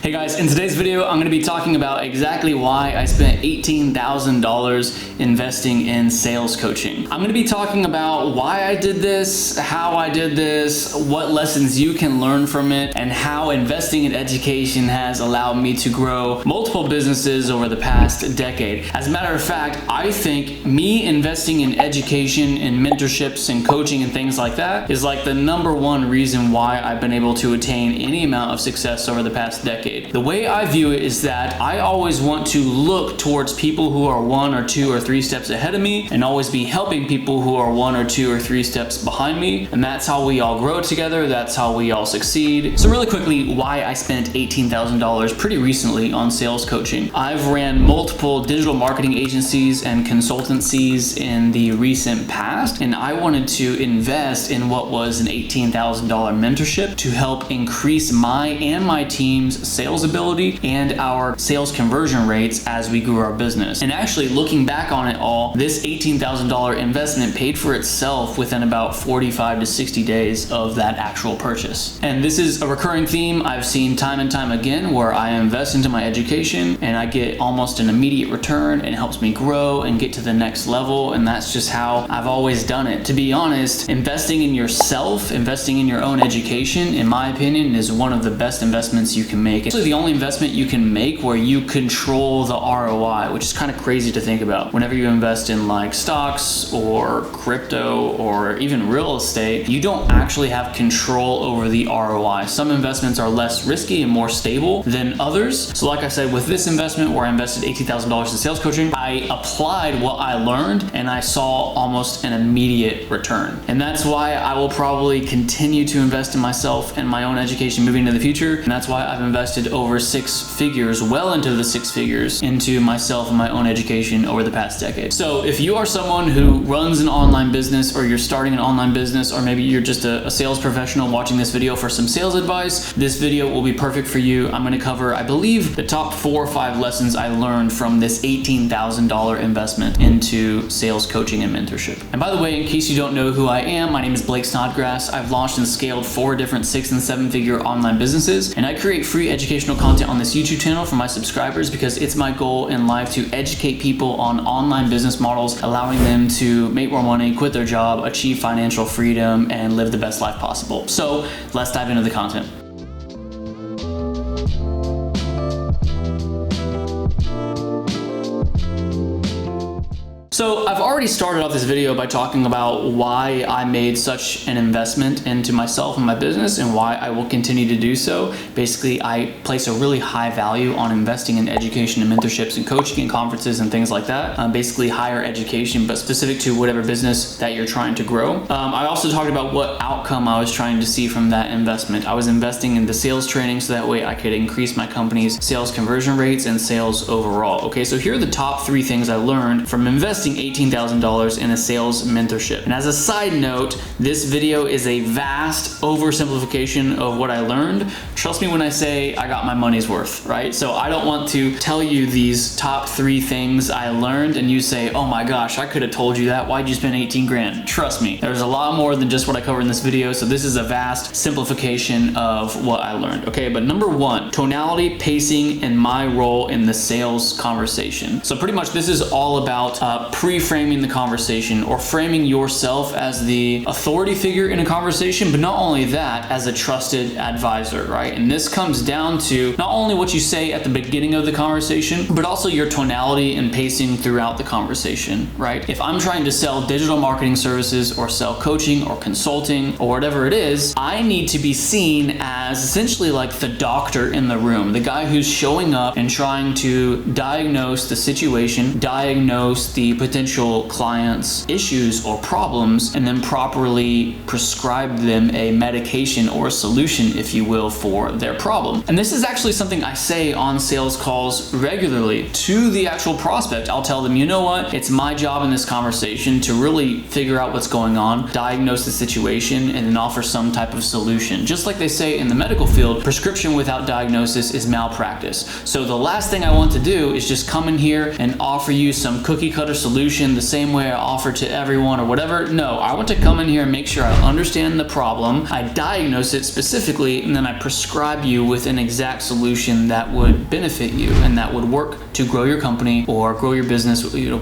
Hey guys, in today's video, I'm going to be talking about exactly why I spent $18,000 investing in sales coaching. I'm going to be talking about why I did this, how I did this, what lessons you can learn from it, and how investing in education has allowed me to grow multiple businesses over the past decade. As a matter of fact, I think me investing in education and mentorships and coaching and things like that is like the #1 reason why I've been able to attain any amount of success over the past decade. The way I view it is that I always want to look towards people who are 1 or 2 or 3 steps ahead of me and always be helping people who are 1 or 2 or 3 steps behind me. And that's how we all grow together. That's how we all succeed. So really quickly, why I spent $18,000 pretty recently on sales coaching. I've ran multiple digital marketing agencies and consultancies in the recent past, and I wanted to invest in what was an $18,000 mentorship to help increase my and my team's sales ability and our sales conversion rates as we grew our business. And actually, looking back on it all, this $18,000 investment paid for itself within about 45 to 60 days of that actual purchase. And this is a recurring theme I've seen time and time again, where I invest into my education and I get almost an immediate return, and it helps me grow and get to the next level. And that's just how I've always done it. To be honest, investing in yourself, investing in your own education, in my opinion, is one of the best investments you can make. It's actually the only investment you can make where you control the ROI, which is kind of crazy to think about. Whenever you invest in like stocks or crypto or even real estate, you don't actually have control over the ROI. Some investments are less risky and more stable than others. So like I said, with this investment where I invested $18,000 in sales coaching, I applied what I learned and I saw almost an immediate return. And that's why I will probably continue to invest in myself and my own education moving into the future. And that's why I've invested over 6 figures, well into the 6 figures, into myself and my own education over the past decade. So if you are someone who runs an online business, or you're starting an online business, or maybe you're just a sales professional watching this video for some sales advice, this video will be perfect for you. I'm going to cover, I believe, the top 4 or 5 lessons I learned from this $18,000 investment into sales coaching and mentorship. And by the way, in case you don't know who I am, my name is Blake Snodgrass. I've launched and scaled 4 different 6- and 7-figure online businesses, and I create free educational content on this YouTube channel for my subscribers because it's my goal in life to educate people on online business models, allowing them to make more money, quit their job, achieve financial freedom, and live the best life possible. So let's dive into the content. So I've already started off this video by talking about why I made such an investment into myself and my business, and why I will continue to do so. Basically, I place a really high value on investing in education and mentorships and coaching and conferences and things like that. Basically higher education, but specific to whatever business that you're trying to grow. I also talked about what outcome I was trying to see from that investment. I was investing in the sales training so that way I could increase my company's sales conversion rates and sales overall. Okay, so here are the top 3 things I learned from investing $18,000 in a sales mentorship. And as a side note, this video is a vast oversimplification of what I learned. Trust me when I say I got my money's worth, right? So I don't want to tell you these top 3 things I learned and you say, oh my gosh, I could have told you that. Why'd you spend 18 grand? Trust me, there's a lot more than just what I covered in this video. So this is a vast simplification of what I learned. Okay, but #1, tonality, pacing, and my role in the sales conversation. So pretty much this is all about pre-framing the conversation, or framing yourself as the authority figure in a conversation, but not only that, as a trusted advisor, right? And this comes down to not only what you say at the beginning of the conversation, but also your tonality and pacing throughout the conversation, right? If I'm trying to sell digital marketing services or sell coaching or consulting or whatever it is, I need to be seen as essentially like the doctor in the room, the guy who's showing up and trying to diagnose the situation, diagnose the potential clients' issues or problems, and then properly prescribe them a medication or a solution, if you will, for their problem. And this is actually something I say on sales calls regularly to the actual prospect. I'll tell them, you know what, it's my job in this conversation to really figure out what's going on, diagnose the situation, and then offer some type of solution. Just like they say in the medical field, prescription without diagnosis is malpractice. So the last thing I want to do is just come in here and offer you some cookie cutter solution, the same way I offer to everyone or whatever. No, I want to come in here and make sure I understand the problem, I diagnose it specifically, and then I prescribe you with an exact solution that would benefit you and that would work to grow your company or grow your business,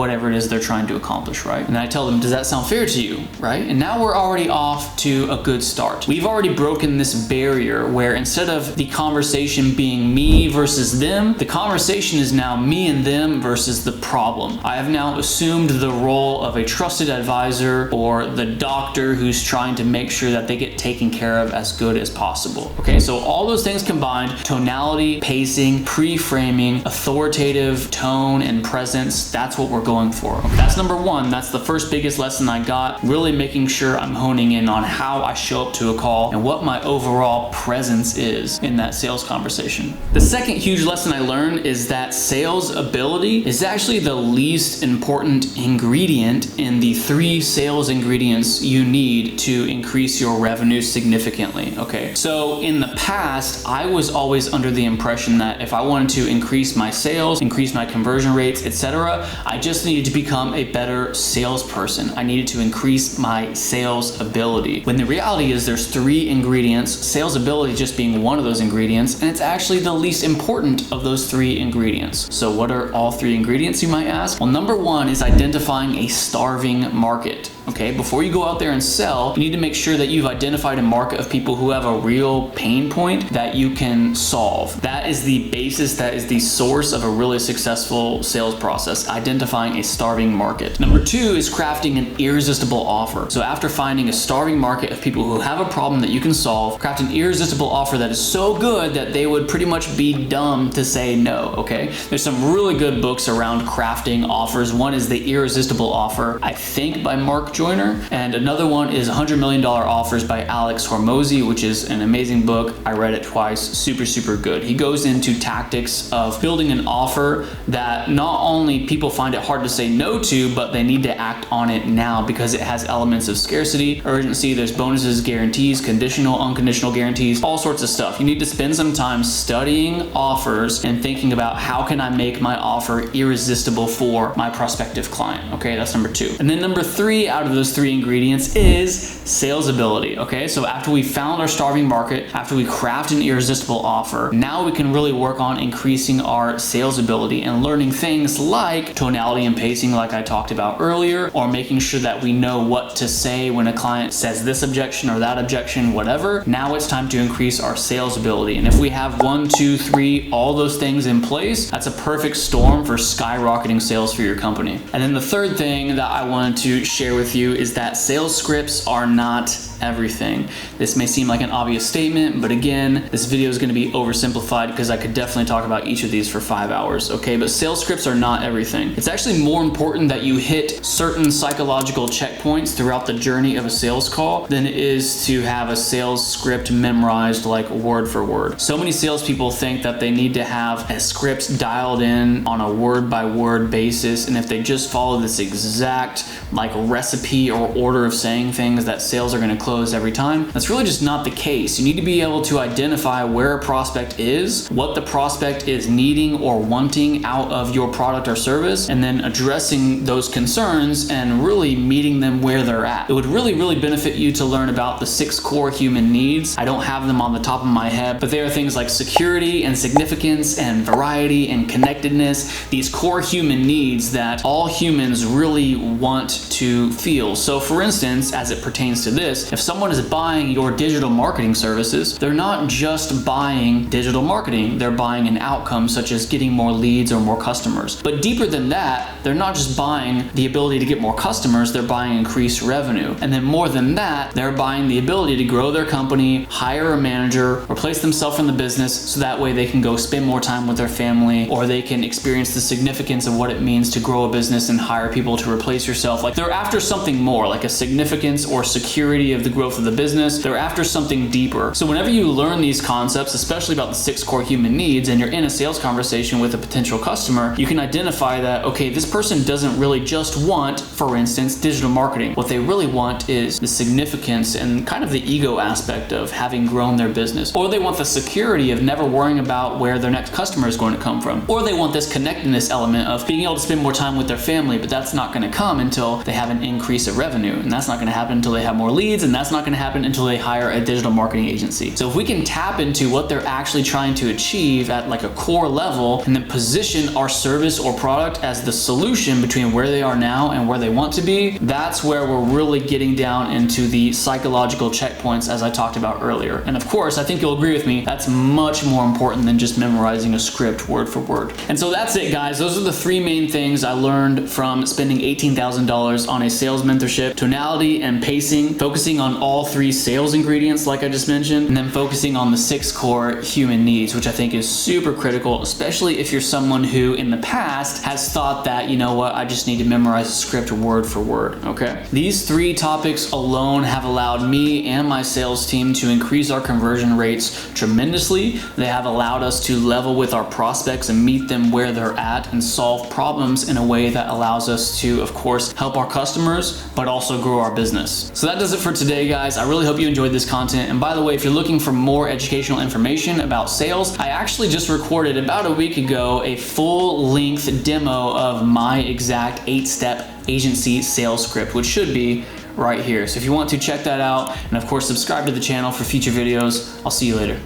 whatever it is they're trying to accomplish, right? And I tell them, does that sound fair to you, right? And now we're already off to a good start. We've already broken this barrier where instead of the conversation being me versus them, the conversation is now me and them versus the problem. I have now assumed the role of a trusted advisor or the doctor who's trying to make sure that they get taken care of as good as possible. Okay, so all those things combined, tonality, pacing, pre-framing, authoritative tone and presence, that's what we're going for. Okay, that's number one. That's the first biggest lesson I got, really making sure I'm honing in on how I show up to a call and what my overall presence is in that sales conversation. The second huge lesson I learned is that sales ability is actually the least important ingredient in the 3 sales ingredients you need to increase your revenue significantly. Okay, so in the past, I was always under the impression that if I wanted to increase my sales, increase my conversion rates, etc., I just needed to become a better salesperson. I needed to increase my sales ability. When the reality is there's 3 ingredients, sales ability just being one of those ingredients, and it's actually the least important of those 3 ingredients. So what are all 3 ingredients, you might ask? Well, number 1 is identifying a starving market. Okay, before you go out there and sell, you need to make sure that you've identified a market of people who have a real pain point that you can solve. That is the basis, that is the source of a really successful sales process, identifying a starving market. Number 2 is crafting an irresistible offer. So after finding a starving market of people who have a problem that you can solve, craft an irresistible offer that is so good that they would pretty much be dumb to say no, okay? There's some really good books around crafting offers. One is The Irresistible Offer, I think by Mark Joyner, and another one is $100 Million Offers by Alex Hormozy, which is an amazing book. I read it twice, super good. He goes into tactics of building an offer that not only people find it hard to say no to, but they need to act on it now because it has elements of scarcity, urgency, there's bonuses, guarantees, conditional, unconditional guarantees, all sorts of stuff. You need to spend some time studying offers and thinking about how can I make my offer irresistible for my prospective client. Okay, that's number 2. And then number 3 out of those 3 ingredients is sales ability. Okay, so after we found our starving market, after we craft an irresistible offer, now we can really work on increasing our sales ability and learning things like tonality and pacing like I talked about earlier, or making sure that we know what to say when a client says this objection or that objection, whatever. Now it's time to increase our sales ability. And if we have 1, 2, 3, all those things in place, that's a perfect storm for skyrocketing sales for your company. And then the third thing that I wanted to share with you is that sales scripts are not everything. This may seem like an obvious statement, but again, this video is going to be oversimplified because I could definitely talk about each of these for 5 hours, okay? But sales scripts are not everything. It's actually more important that you hit certain psychological checkpoints throughout the journey of a sales call than it is to have a sales script memorized like word for word. So many salespeople think that they need to have a script dialed in on a word by word basis, and if they just follow this exact like recipe or order of saying things, that sales are going to close every time. That's really just not the case. You need to be able to identify where a prospect is, what the prospect is needing or wanting out of your product or service, and then addressing those concerns and really meeting them where they're at. It would really benefit you to learn about the 6 core human needs. I don't have them on the top of my head, but they are things like security and significance and variety and connectedness, these core human needs that all humans really want to feel. So for instance, as it pertains to this, if someone is buying your digital marketing services, they're not just buying digital marketing, they're buying an outcome such as getting more leads or more customers. But deeper than that, they're not just buying the ability to get more customers, they're buying increased revenue. And then more than that, they're buying the ability to grow their company, hire a manager, replace themselves from the business so that way they can go spend more time with their family, or they can experience the significance of what it means to grow a business and hire people to replace yourself. Like they're after something more, like a significance or security of the the growth of the business. They're after something deeper. So whenever you learn these concepts, especially about the 6 core human needs, and you're in a sales conversation with a potential customer, you can identify that, okay, this person doesn't really just want, for instance, digital marketing. What they really want is the significance and kind of the ego aspect of having grown their business. Or they want the security of never worrying about where their next customer is going to come from. Or they want this connectedness element of being able to spend more time with their family, but that's not going to come until they have an increase of revenue. And that's not going to happen until they have more leads, and that's not going to happen until they hire a digital marketing agency. So if we can tap into what they're actually trying to achieve at like a core level, and then position our service or product as the solution between where they are now and where they want to be, that's where we're really getting down into the psychological checkpoints as I talked about earlier. And of course, I think you'll agree with me, that's much more important than just memorizing a script word for word. And so that's it, guys. Those are the 3 main things I learned from spending $18,000 on a sales mentorship: tonality and pacing, focusing on all 3 sales ingredients like I just mentioned, and then focusing on the 6 core human needs, which I think is super critical, especially if you're someone who in the past has thought that, you know what, I just need to memorize a script word for word, okay? These 3 topics alone have allowed me and my sales team to increase our conversion rates tremendously. They have allowed us to level with our prospects and meet them where they're at and solve problems in a way that allows us to, of course, help our customers, but also grow our business. So that does it for today, guys. I really hope you enjoyed this content. And by the way, if you're looking for more educational information about sales, I actually just recorded about a week ago a full-length demo of my exact 8-step agency sales script, which should be right here. So if you want to check that out, and of course subscribe to the channel for future videos, I'll see you later.